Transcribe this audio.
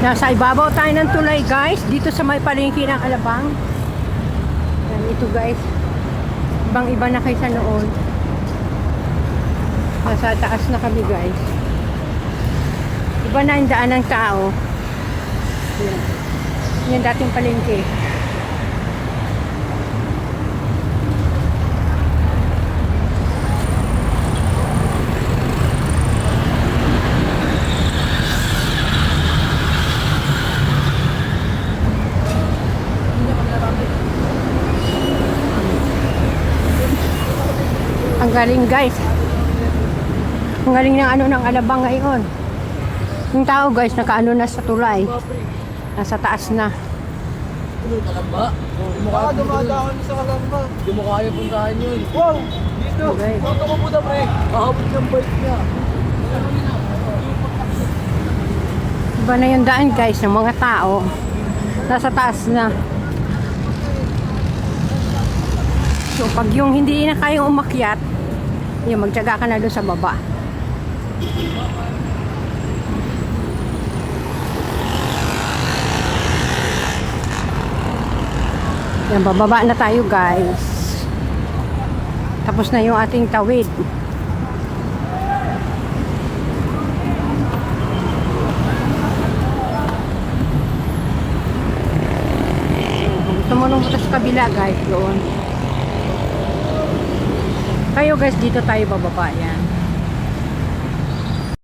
Nasa ibabaw tayo ng tulay guys, dito sa may palengke ng Alabang. Yan, ito guys, ibang iba na kaysa noon. Nasa taas na kami guys. Iba na yung daan ng tao. Yan, yan dating palengke. Ang galing guys. Ang galing ng ano ng Alabang ngayon. Yung tao guys, nakaano na sa tulay. Nasa taas na. Kalamba? Baka dumadaan sa Kalamba. Hindi mo kaya puntahan yun. Wow! Dito! Okay. Punta ko puta pre! Makapit ng bike niya. Iba na yung daan guys ng mga tao. Nasa taas na. So pag yung hindi na kayong umakyat, yung magtiyaga ka na doon sa baba. Yan, bababa na tayo guys. Tapos na yung ating tawid. Gusto mo nung sa kabila guys, doon. Kayo guys, dito tayo bababa yan.